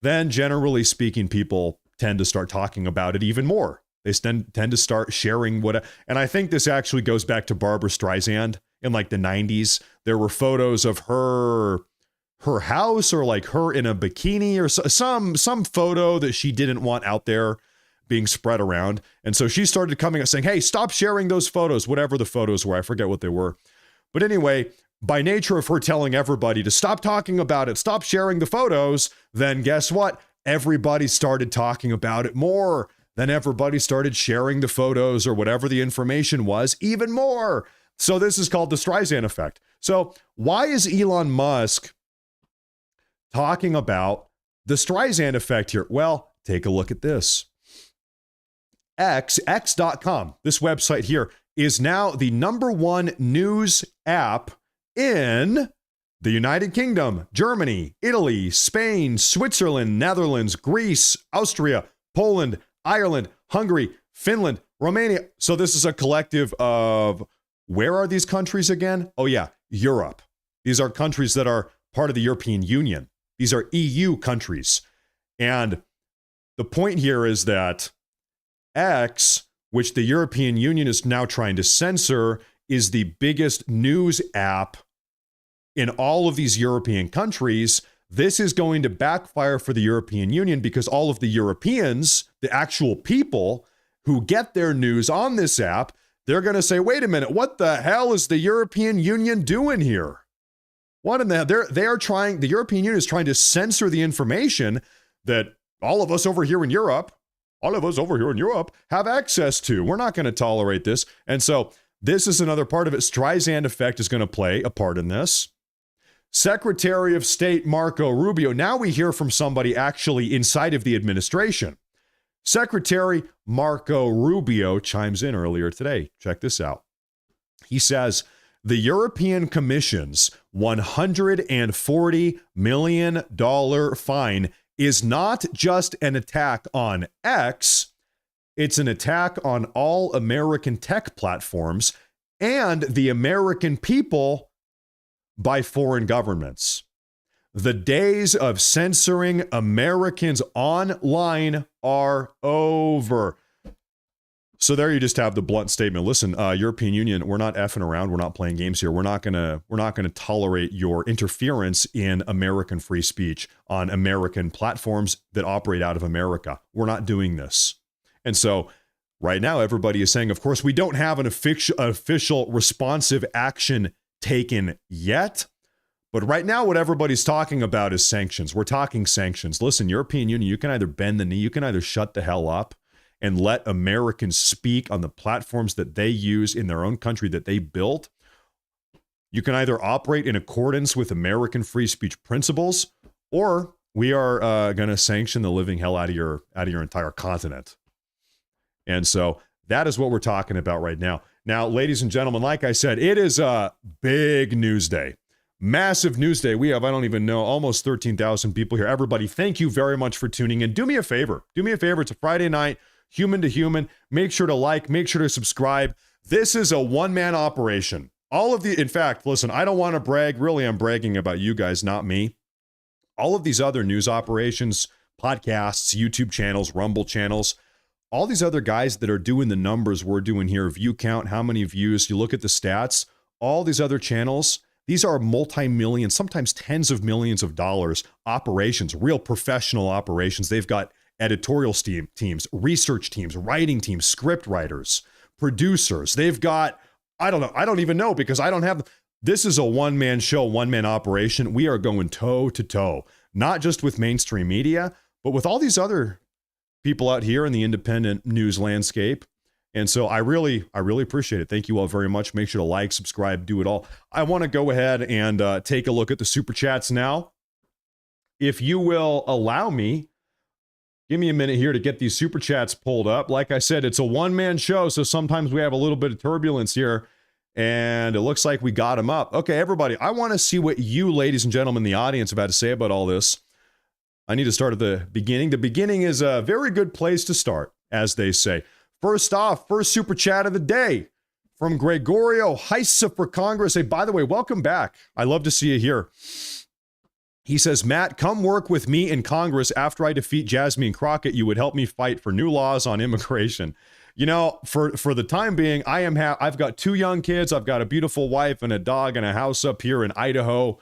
then generally speaking, people tend to start talking about it even more. They tend to start sharing and I think this actually goes back to Barbara Streisand in like the 90s. There were photos of her house or like her in a bikini or some photo that she didn't want out there being spread around. And so she started coming up saying, hey, stop sharing those photos, whatever the photos were. I forget what they were. But anyway, by nature of her telling everybody to stop talking about it, stop sharing the photos, then guess what? Everybody started talking about it more. Then everybody started sharing the photos or whatever the information was even more. So this is called the Streisand effect. So why is Elon Musk talking about the Streisand effect here? Well, take a look at this. X.com, this website here, is now the #1 news app in the United Kingdom, Germany, Italy, Spain, Switzerland, Netherlands, Greece, Austria, Poland, Ireland, Hungary, Finland, Romania. So this is a collective of, where are these countries again? Oh yeah, Europe. These are countries that are part of the European Union. These are EU countries. And the point here is that X, which the European Union is now trying to censor, is the biggest news app in all of these European countries. This is going to backfire for the European Union because all of the Europeans, the actual people who get their news on this app, they're going to say, wait a minute, what the hell is the European Union doing here? What in the the European Union is trying to censor the information that all of us over here in Europe have access to. We're not going to tolerate this. And so this is another part of it. Streisand effect is going to play a part in this. Secretary of State Marco Rubio. Now we hear from somebody actually inside of the administration. Secretary Marco Rubio chimes in earlier today. Check this out. He says, the European Commission's $140 million fine is not just an attack on X, it's an attack on all American tech platforms and the American people by foreign governments. The days of censoring Americans online are over. So there you just have the blunt statement. Listen, European Union, we're not effing around. We're not playing games here. We're not gonna tolerate your interference in American free speech on American platforms that operate out of America. We're not doing this. And so right now, everybody is saying, of course, we don't have an official responsive action taken yet. But right now, what everybody's talking about is sanctions. We're talking sanctions. Listen, European Union, you can either bend the knee, you can either shut the hell up and let Americans speak on the platforms that they use in their own country that they built. You can either operate in accordance with American free speech principles, or we are going to sanction the living hell out of your entire continent. And so that is what we're talking about right now. Now, ladies and gentlemen, like I said, it is a big news day. Massive news day. We have, I don't even know, almost 13,000 people here. Everybody, thank you very much for tuning in. Do me a favor. It's a Friday night, human to human. Make sure to like, make sure to subscribe. This is a one-man operation. In fact, listen, I don't want to brag. Really, I'm bragging about you guys, not me. All of these other news operations, podcasts, YouTube channels, Rumble channels, all these other guys that are doing the numbers we're doing here, view count, how many views, you look at the stats, all these other channels, these are multi-million, sometimes tens of millions of dollars operations, real professional operations. They've got editorial teams, research teams, writing teams, script writers, producers. They've got, I don't even know because I don't have, this is a one-man show, one-man operation. We are going toe to toe, not just with mainstream media, but with all these other people out here in the independent news landscape. And so I really appreciate it. Thank you all very much. Make sure to like, subscribe, do it all. I want to go ahead and take a look at the super chats now. If you will allow me, give me a minute here to get these super chats pulled up. Like I said, it's a one-man show, so sometimes we have a little bit of turbulence here, and it looks like we got them up. Okay, everybody, I want to see what you, ladies and gentlemen, in the audience have had to say about all this. I need to start at the beginning. The beginning is a very good place to start, as they say. First off, first super chat of the day from Gregorio Heisa for Congress. Hey, by the way, welcome back. I love to see you here. He says, Matt, come work with me in Congress after I defeat Jasmine Crockett. You would help me fight for new laws on immigration. You know, for the time being, I've got 2 young kids. I've got a beautiful wife and a dog and a house up here in Idaho.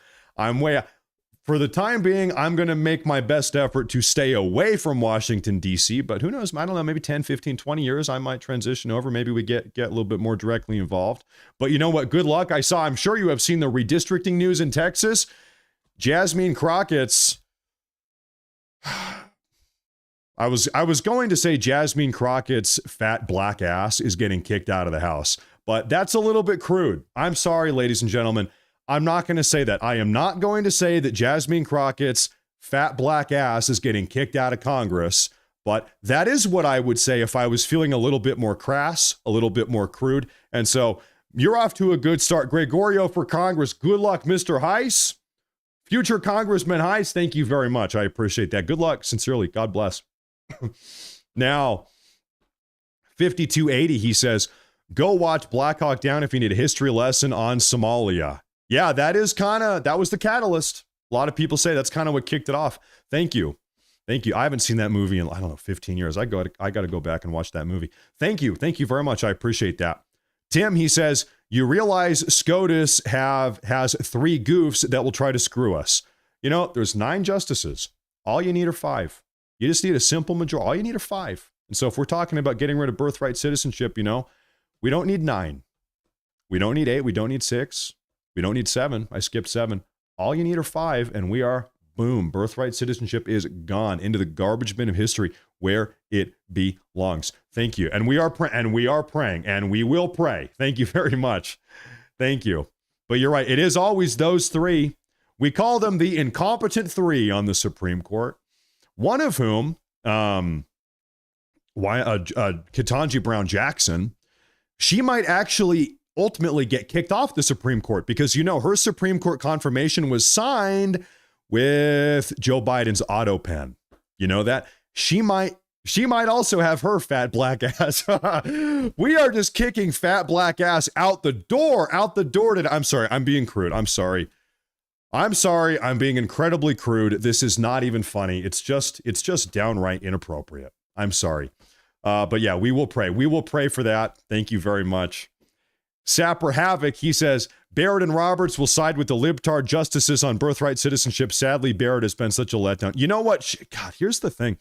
For the time being, I'm going to make my best effort to stay away from Washington, D.C., but who knows? I don't know, maybe 10, 15, 20 years, I might transition over. Maybe we get a little bit more directly involved. But you know what? Good luck. I'm sure you have seen the redistricting news in Texas. Jasmine Crockett's, I was going to say Jasmine Crockett's fat black ass is getting kicked out of the House, but that's a little bit crude. I'm sorry, ladies and gentlemen. I'm not going to say that. I am not going to say that Jasmine Crockett's fat black ass is getting kicked out of Congress, but that is what I would say if I was feeling a little bit more crass, a little bit more crude. And so you're off to a good start. Gregorio for Congress. Good luck, Mr. Heiss. Future Congressman Heiss, thank you very much. I appreciate that. Good luck. Sincerely. God bless. Now, 5280, he says, go watch Black Hawk Down if you need a history lesson on Somalia. Yeah, that was the catalyst. A lot of people say that's kind of what kicked it off. Thank you. Thank you. I haven't seen that movie in, 15 years. I got to go back and watch that movie. Thank you. Thank you very much. I appreciate that. Tim, he says, you realize SCOTUS has 3 goofs that will try to screw us. You know, there's 9 justices. All you need are 5. You just need a simple majority. All you need are 5. And so if we're talking about getting rid of birthright citizenship, you know, we don't need 9. We don't need 8. We don't need 6. We don't need 7. I skipped 7. All you need are 5, and we are, boom, birthright citizenship is gone into the garbage bin of history where it belongs. Thank you. And we are praying, and we will pray. Thank you very much. Thank you. But you're right. It is always those 3. We call them the incompetent 3 on the Supreme Court. One of whom, Ketanji Brown Jackson, she might actually ultimately get kicked off the Supreme Court because, you know, her Supreme Court confirmation was signed with Joe Biden's auto pen. You know that? She might also have her fat black ass. We are just kicking fat black ass out the door today. I'm sorry. I'm being crude. I'm sorry. I'm being incredibly crude. This is not even funny. It's just downright inappropriate. I'm sorry. But yeah, we will pray. We will pray for that. Thank you very much. Sapper Havoc, he says, Barrett and Roberts will side with the libtard justices on birthright citizenship. Sadly, Barrett has been such a letdown. You know what? God, here's the thing.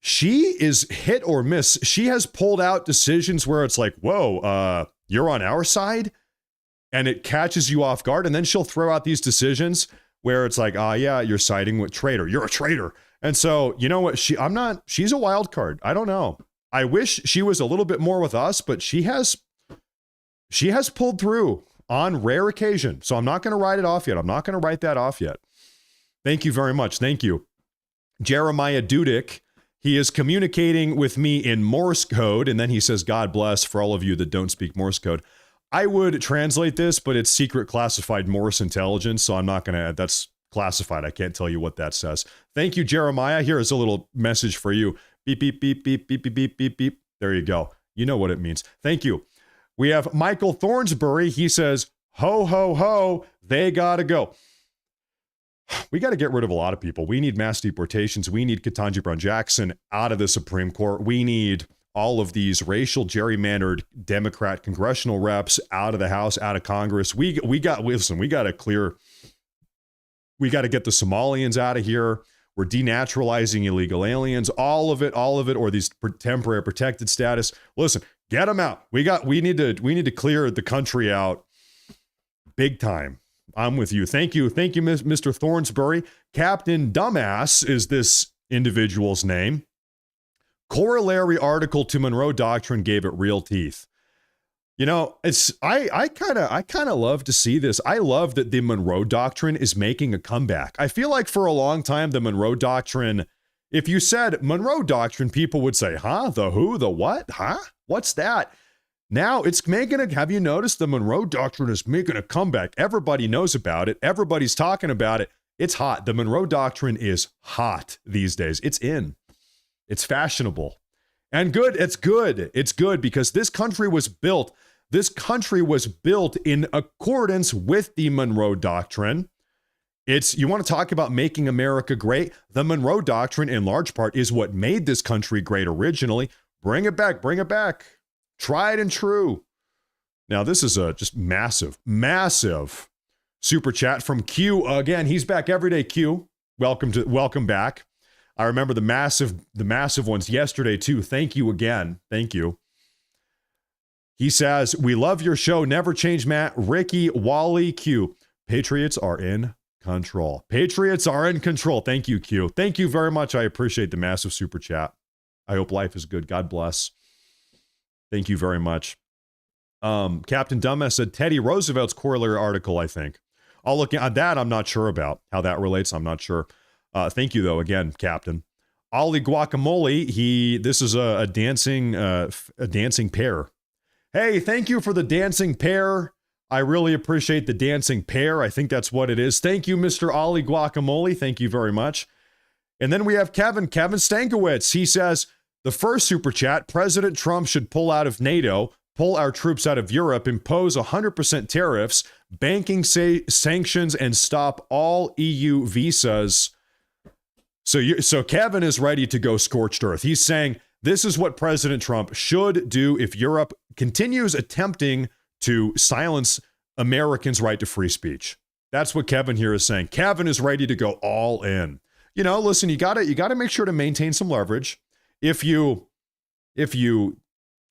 She is hit or miss. She has pulled out decisions where it's like, whoa, you're on our side? And it catches you off guard. And then she'll throw out these decisions where it's like, yeah, you're siding with traitor. You're a traitor. And so, you know what? She's a wild card. I don't know. I wish she was a little bit more with us, but she has pulled through on rare occasion. So I'm not going to write it off yet. I'm not going to write that off yet. Thank you very much. Thank you. Jeremiah Dudick, he is communicating with me in Morse code. And then he says, God bless for all of you that don't speak Morse code. I would translate this, but it's secret classified Morse intelligence. So I'm not going to, that's classified. I can't tell you what that says. Thank you, Jeremiah. Here is a little message for you. Beep, beep, beep, beep, beep, beep, beep, beep, beep. There you go. You know what it means. Thank you. We have Michael Thornsbury. He says, ho, ho, ho, they gotta go. we got to get rid of a lot of people. We need mass deportations. We need Ketanji Brown Jackson out of the Supreme Court. We need all of these racial gerrymandered Democrat congressional reps out of the House, out of Congress. We got to get the Somalians out of here. We're denaturalizing illegal aliens, all of it, or these temporary protected status. Listen, get them out. We need to clear the country out big time. I'm with you. Thank you, Mr. Thornsbury. Captain Dumbass is this individual's name. Corollary article to Monroe Doctrine gave it real teeth. You know, I kind of love to see this. I love that the Monroe Doctrine is making a comeback. I feel like for a long time, the Monroe Doctrine, if you said Monroe Doctrine, people would say, huh? The who? The what? Huh? What's that? Now it's making it. Have you noticed the Monroe Doctrine is making a comeback? Everybody knows about it. Everybody's talking about it. It's hot. The Monroe Doctrine is hot these days. It's in. It's fashionable. And good. It's good. It's good because this country was built in accordance with the Monroe Doctrine. You want to talk about making America great? The Monroe Doctrine, in large part, is what made this country great originally. Bring it back. Bring it back. Tried and true. Now, this is a just massive super chat from Q. Again, he's back every day, Q. Welcome back. I remember the massive ones yesterday, too. Thank you again. Thank you. He says, we love your show. Never change, Matt. Ricky, Wally, Q. Patriots are in control. Patriots are in control. Thank you, Q. Thank you very much. I appreciate the massive super chat. I hope life is good. God bless. Thank you very much. Captain Dumbass said Teddy Roosevelt's corollary article, I think. I'll look at that. I'm not sure about how that relates. I'm not sure. Thank you, though, again, Captain. Ollie Guacamole, this is a dancing pear. Hey, thank you for the dancing pear. I really appreciate the dancing pear. I think that's what it is. Thank you, Mr. Ollie Guacamole. Thank you very much. And then we have Kevin Stankiewicz. He says, the first super chat, President Trump should pull out of NATO, pull our troops out of Europe, impose 100% tariffs, banking sanctions, and stop all EU visas. So Kevin is ready to go scorched earth. He's saying this is what President Trump should do if Europe continues attempting to silence Americans' right to free speech. That's what Kevin here is saying. Kevin is ready to go all in. You know, listen, you gotta make sure to maintain some leverage. If you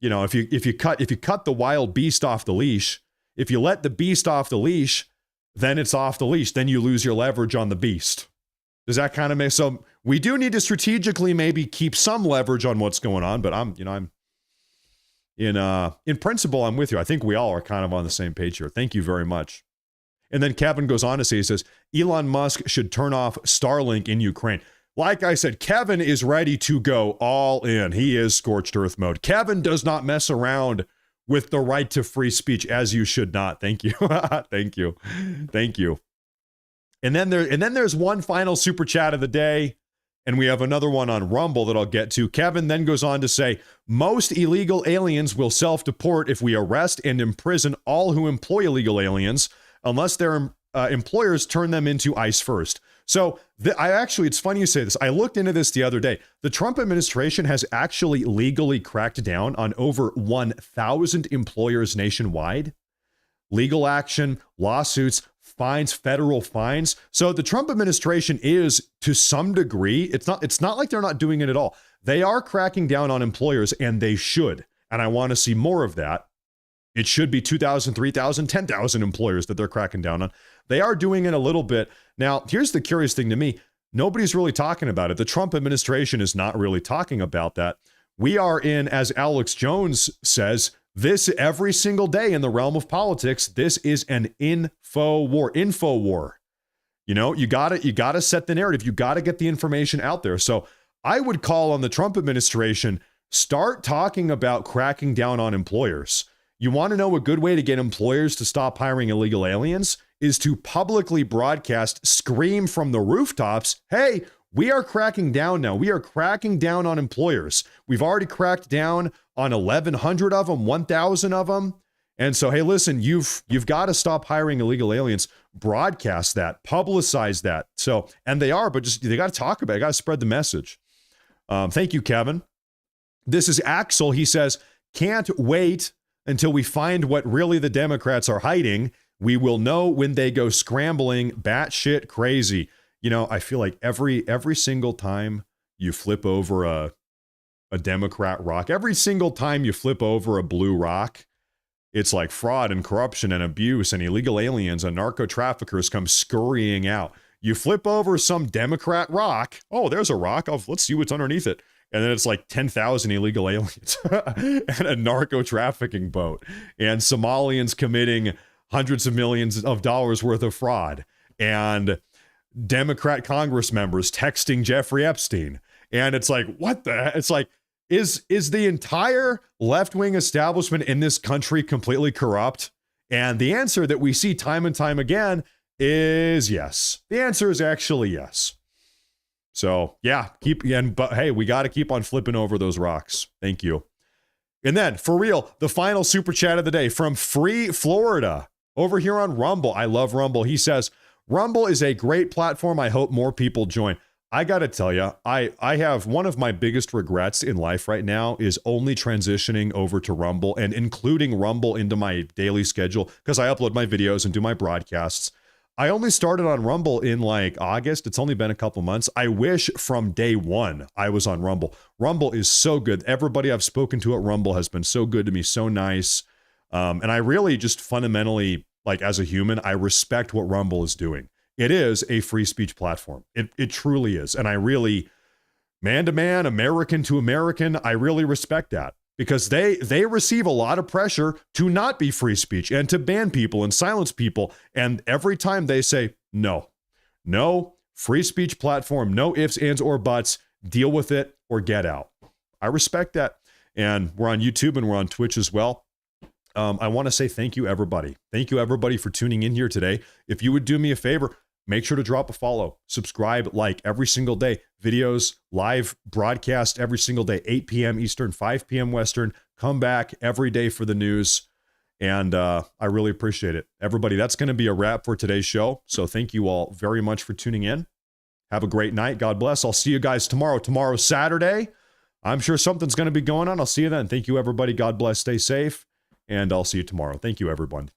cut the wild beast off the leash, if you let the beast off the leash, then it's off the leash. Then you lose your leverage on the beast. Does that kind of make so? We do need to strategically maybe keep some leverage on what's going on, but in principle, I'm with you. I think we all are kind of on the same page here. Thank you very much. And then Kevin goes on to say, he says, Elon Musk should turn off Starlink in Ukraine. Like I said, Kevin is ready to go all in. He is scorched earth mode. Kevin does not mess around with the right to free speech, as you should not. Thank you. Thank you. Thank you. And then there's one final super chat of the day, and we have another one on Rumble that I'll get to. Kevin then goes on to say, most illegal aliens will self-deport if we arrest and imprison all who employ illegal aliens, unless their employers turn them into ICE first. So it's funny you say this. I looked into this the other day. The Trump administration has actually legally cracked down on over 1,000 employers nationwide. Legal action, lawsuits, fines, federal fines. So the Trump administration is, to some degree, it's not like they're not doing it at all. They are cracking down on employers, and they should. And I want to see more of that. It should be 2,000, 3,000, 10,000 employers that they're cracking down on. They are doing it a little bit. Now, here's the curious thing to me. Nobody's really talking about it. The Trump administration is not really talking about that. We are in, as Alex Jones says, this every single day in the realm of politics. This is an info war. You know, you gotta set the narrative. You gotta get the information out there. So I would call on the Trump administration, start talking about cracking down on employers. You want to know a good way to get employers to stop hiring illegal aliens is to publicly broadcast, scream from the rooftops, hey, we are cracking down now. We are cracking down on employers. We've already cracked down on 1,100 of them, 1,000 of them. And so, hey, listen, you've got to stop hiring illegal aliens, broadcast that, publicize that. So, and they are, but just they got to talk about it. Got to spread the message. Thank you, Kevin. This is Axel. He says, can't wait until we find what really the Democrats are hiding. We will know when they go scrambling batshit crazy. You know, I feel like every single time you flip over a Democrat rock, every single time you flip over a blue rock, it's like fraud and corruption and abuse and illegal aliens and narco traffickers come scurrying out. You flip over some Democrat rock. Oh, there's a rock. Let's see what's underneath it. And then it's like 10,000 illegal aliens and a narco trafficking boat and Somalians committing hundreds of millions of dollars worth of fraud and Democrat Congress members texting Jeffrey Epstein. And it's like, what the heck? It's like, is the entire left-wing establishment in this country completely corrupt? And the answer that we see time and time again is yes. The answer is actually yes. So yeah, but hey, we got to keep on flipping over those rocks. Thank you. And then for real, the final super chat of the day from Free Florida over here on Rumble. I love Rumble. He says, Rumble is a great platform. I hope more people join. I got to tell you, I have one of my biggest regrets in life right now is only transitioning over to Rumble and including Rumble into my daily schedule because I upload my videos and do my broadcasts. I only started on Rumble in like August. It's only been a couple months. I wish from day one I was on Rumble. Rumble is so good. Everybody I've spoken to at Rumble has been so good to me, so nice. And I really just fundamentally, like as a human, I respect what Rumble is doing. It is a free speech platform. It truly is. And I really, man to man, American to American, I really respect that because they receive a lot of pressure to not be free speech and to ban people and silence people. And every time they say, no, free speech platform, no ifs, ands, or buts, deal with it or get out. I respect that. And we're on YouTube and we're on Twitch as well. I want to say thank you, everybody. Thank you, everybody, for tuning in here today. If you would do me a favor, make sure to drop a follow, subscribe, like every single day. Videos, live broadcast every single day, 8 p.m. Eastern, 5 p.m. Western. Come back every day for the news. And I really appreciate it. Everybody, that's going to be a wrap for today's show. So thank you all very much for tuning in. Have a great night. God bless. I'll see you guys tomorrow. Tomorrow's Saturday. I'm sure something's going to be going on. I'll see you then. Thank you, everybody. God bless. Stay safe. And I'll see you tomorrow. Thank you, everyone.